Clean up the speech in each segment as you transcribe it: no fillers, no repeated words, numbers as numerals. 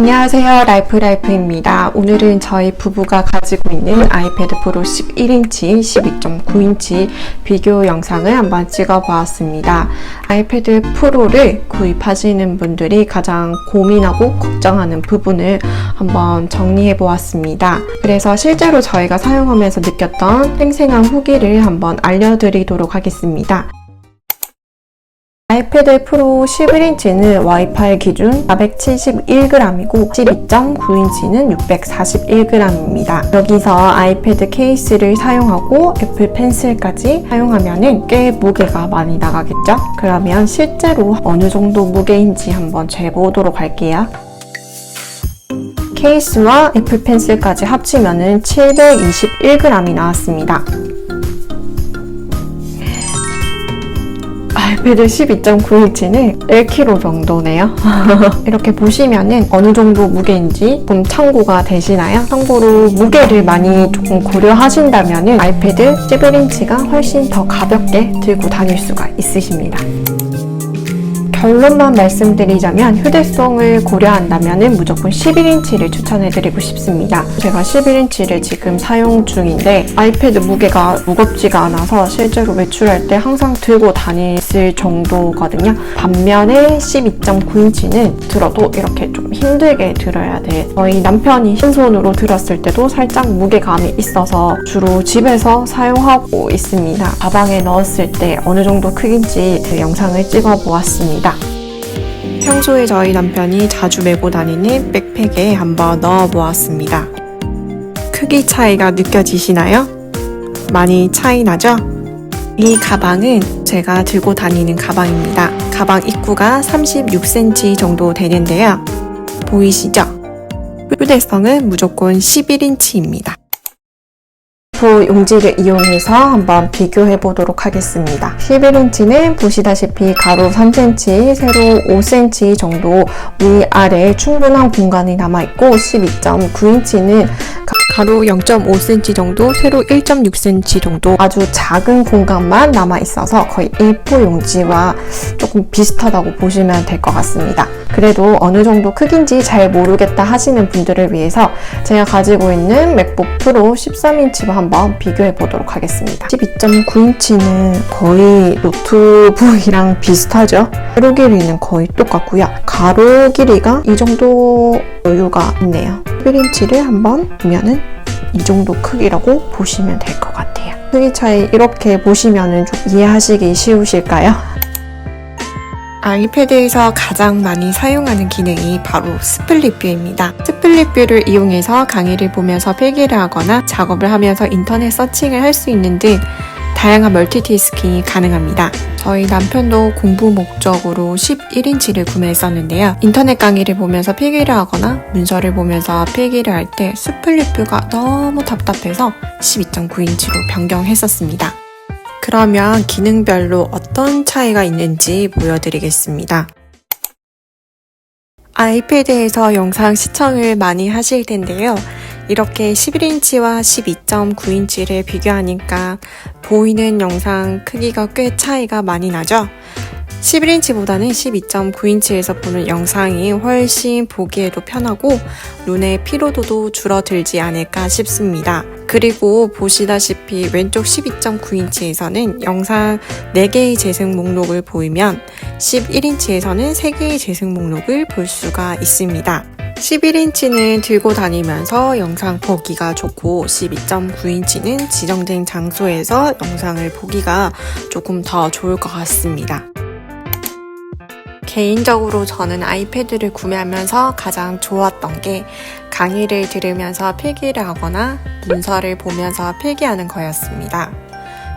안녕하세요, 라이프입니다. 오늘은 저희 부부가 가지고 있는 아이패드 프로 11인치, 12.9인치 비교 영상을 한번 찍어보았습니다. 아이패드 프로를 구입하시는 분들이 가장 고민하고 걱정하는 부분을 한번 정리해보았습니다. 그래서 실제로 저희가 사용하면서 느꼈던 생생한 후기를 한번 알려드리도록 하겠습니다. 아이패드 프로 11인치는 와이파이 기준 471g이고 12.9인치는 641g입니다. 여기서 아이패드 케이스를 사용하고 애플 펜슬까지 사용하면 꽤 무게가 많이 나가겠죠? 그러면 실제로 어느 정도 무게인지 한번 재보도록 할게요. 케이스와 애플 펜슬까지 합치면 721g이 나왔습니다. 아이패드 12.9인치는 1kg 정도네요. 이렇게 보시면은 어느 정도 무게인지 좀 참고가 되시나요? 참고로 무게를 많이 조금 고려하신다면은 아이패드 11인치가 훨씬 더 가볍게 들고 다닐 수가 있으십니다. 결론만 말씀드리자면 휴대성을 고려한다면 무조건 11인치를 추천해드리고 싶습니다. 제가 11인치를 지금 사용 중인데 아이패드 무게가 무겁지가 않아서 실제로 외출할 때 항상 들고 다닐 정도거든요. 반면에 12.9인치는 들어도 이렇게 좀 힘들게 들어야 돼. 저희 남편이 흰손으로 들었을 때도 살짝 무게감이 있어서 주로 집에서 사용하고 있습니다. 가방에 넣었을 때 어느 정도 크기인지 그 영상을 찍어 보았습니다. 평소에 저희 남편이 자주 메고 다니는 백팩에 한번 넣어보았습니다. 크기 차이가 느껴지시나요? 많이 차이 나죠? 이 가방은 제가 들고 다니는 가방입니다. 가방 입구가 36cm 정도 되는데요. 보이시죠? 휴대성은 무조건 11인치입니다. 용지를 이용해서 한번 비교해 보도록 하겠습니다. 11인치는 보시다시피 가로 3cm, 세로 5cm 정도 위아래에 충분한 공간이 남아있고 12.9인치는 가로 0.5cm 정도, 세로 1.6cm 정도 아주 작은 공간만 남아있어서 거의 A4 용지와 조금 비슷하다고 보시면 될 것 같습니다. 그래도 어느 정도 크기인지 잘 모르겠다 하시는 분들을 위해서 제가 가지고 있는 맥북 프로 13인치와 한번 비교해 보도록 하겠습니다. 12.9인치는 거의 노트북이랑 비슷하죠? 세로 길이는 거의 똑같고요. 가로 길이가 이 정도 여유가 있네요. 11인치를 한번 보면은 이 정도 크기라고 보시면 될 것 같아요. 크기 차이 이렇게 보시면은 좀 이해하시기 쉬우실까요? 아이패드에서 가장 많이 사용하는 기능이 바로 스플릿 뷰입니다. 스플릿 뷰를 이용해서 강의를 보면서 필기를 하거나 작업을 하면서 인터넷 서칭을 할 수 있는 등 다양한 멀티태스킹이 가능합니다. 저희 남편도 공부 목적으로 11인치를 구매했었는데요. 인터넷 강의를 보면서 필기를 하거나 문서를 보면서 필기를 할 때 스플릿 뷰가 너무 답답해서 12.9인치로 변경했었습니다. 그러면 기능별로 어떤 차이가 있는지 보여드리겠습니다. 아이패드에서 영상 시청을 많이 하실 텐데요. 이렇게 11인치와 12.9인치를 비교하니까 보이는 영상 크기가 꽤 차이가 많이 나죠? 11인치보다는 12.9인치에서 보는 영상이 훨씬 보기에도 편하고 눈의 피로도도 줄어들지 않을까 싶습니다. 그리고 보시다시피 왼쪽 12.9인치에서는 영상 4개의 재생 목록을 보이면 11인치에서는 3개의 재생 목록을 볼 수가 있습니다. 11인치는 들고 다니면서 영상 보기가 좋고 12.9인치는 지정된 장소에서 영상을 보기가 조금 더 좋을 것 같습니다. 개인적으로 저는 아이패드를 구매하면서 가장 좋았던 게 강의를 들으면서 필기를 하거나 문서를 보면서 필기하는 거였습니다.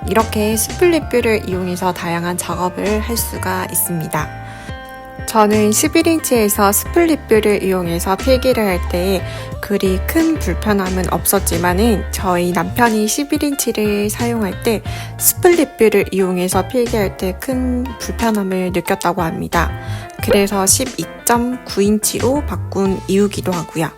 이렇게 스플릿 뷰를 이용해서 다양한 작업을 할 수가 있습니다. 저는 11인치에서 스플릿 뷰를 이용해서 필기를 할 때 그리 큰 불편함은 없었지만은 저희 남편이 11인치를 사용할 때 스플릿 뷰를 이용해서 필기할 때 큰 불편함을 느꼈다고 합니다. 그래서 12.9인치로 바꾼 이유기도 하고요.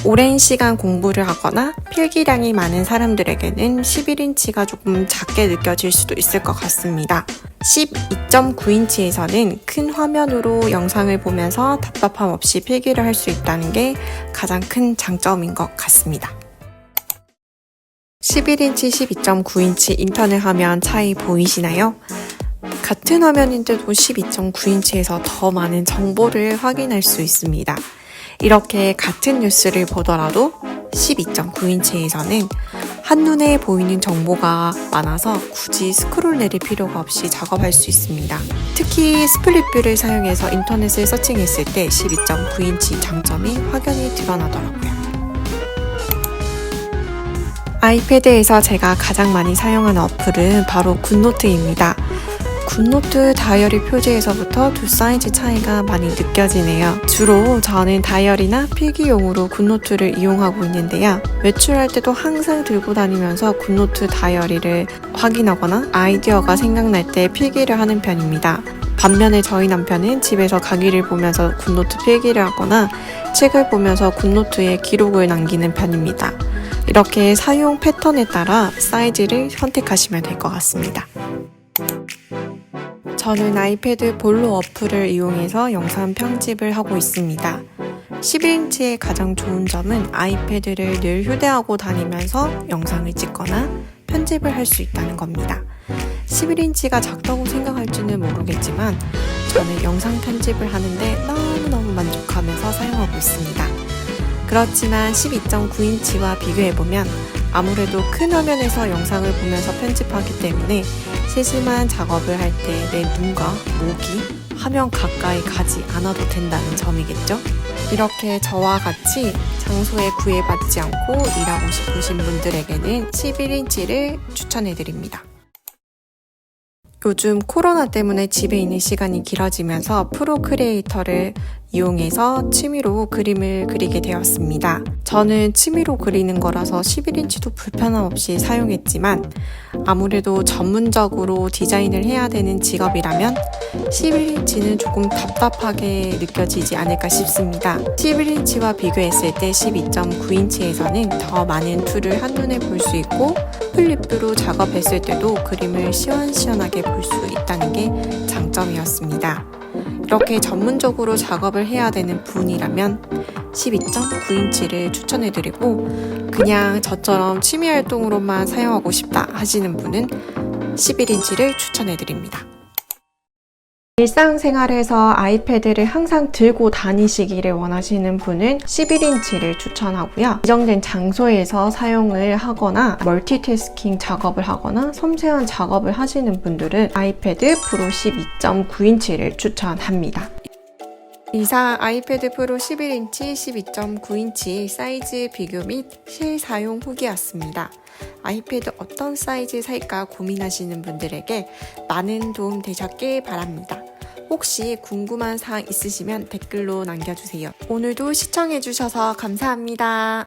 오랜 시간 공부를 하거나 필기량이 많은 사람들에게는 11인치가 조금 작게 느껴질 수도 있을 것 같습니다. 12.9인치에서는 큰 화면으로 영상을 보면서 답답함 없이 필기를 할 수 있다는 게 가장 큰 장점인 것 같습니다. 11인치, 12.9인치 인터넷 화면 차이 보이시나요? 같은 화면인데도 12.9인치에서 더 많은 정보를 확인할 수 있습니다. 이렇게 같은 뉴스를 보더라도 12.9인치에서는 한눈에 보이는 정보가 많아서 굳이 스크롤 내릴 필요가 없이 작업할 수 있습니다. 특히 스플릿뷰를 사용해서 인터넷을 서칭했을 때 12.9인치 장점이 확연히 드러나더라고요. 아이패드에서 제가 가장 많이 사용하는 어플은 바로 굿노트입니다. 굿노트 다이어리 표지에서부터 두 사이즈 차이가 많이 느껴지네요. 주로 저는 다이어리나 필기용으로 굿노트를 이용하고 있는데요. 외출할 때도 항상 들고 다니면서 굿노트 다이어리를 확인하거나 아이디어가 생각날 때 필기를 하는 편입니다. 반면에 저희 남편은 집에서 가기를 보면서 굿노트 필기를 하거나 책을 보면서 굿노트에 기록을 남기는 편입니다. 이렇게 사용 패턴에 따라 사이즈를 선택하시면 될 것 같습니다. 저는 아이패드 볼로 어플을 이용해서 영상 편집을 하고 있습니다. 11인치의 가장 좋은 점은 아이패드를 늘 휴대하고 다니면서 영상을 찍거나 편집을 할 수 있다는 겁니다. 11인치가 작다고 생각할지는 모르겠지만 저는 영상 편집을 하는데 너무너무 만족하면서 사용하고 있습니다. 그렇지만 12.9인치와 비교해보면 아무래도 큰 화면에서 영상을 보면서 편집하기 때문에 세심한 작업을 할 때 내 눈과 목이 화면 가까이 가지 않아도 된다는 점이겠죠? 이렇게 저와 같이 장소에 구애받지 않고 일하고 싶으신 분들에게는 11인치를 추천해드립니다. 요즘 코로나 때문에 집에 있는 시간이 길어지면서 프로크리에이터를 이용해서 취미로 그림을 그리게 되었습니다. 저는 취미로 그리는 거라서 11인치도 불편함 없이 사용했지만 아무래도 전문적으로 디자인을 해야 되는 직업이라면 11인치는 조금 답답하게 느껴지지 않을까 싶습니다. 11인치와 비교했을 때 12.9인치에서는 더 많은 툴을 한눈에 볼 수 있고 플립뷰로 작업했을 때도 그림을 시원시원하게 볼 수 있다는 게 장점이었습니다. 이렇게 전문적으로 작업을 해야 되는 분이라면 12.9인치를 추천해드리고 그냥 저처럼 취미활동으로만 사용하고 싶다 하시는 분은 11인치를 추천해드립니다. 일상생활에서 아이패드를 항상 들고 다니시기를 원하시는 분은 11인치를 추천하고요. 지정된 장소에서 사용을 하거나 멀티태스킹 작업을 하거나 섬세한 작업을 하시는 분들은 아이패드 프로 12.9인치를 추천합니다. 이상 아이패드 프로 11인치, 12.9인치 사이즈 비교 및 실사용 후기였습니다. 아이패드 어떤 사이즈 살까 고민하시는 분들에게 많은 도움 되셨길 바랍니다. 혹시 궁금한 사항 있으시면 댓글로 남겨주세요. 오늘도 시청해주셔서 감사합니다.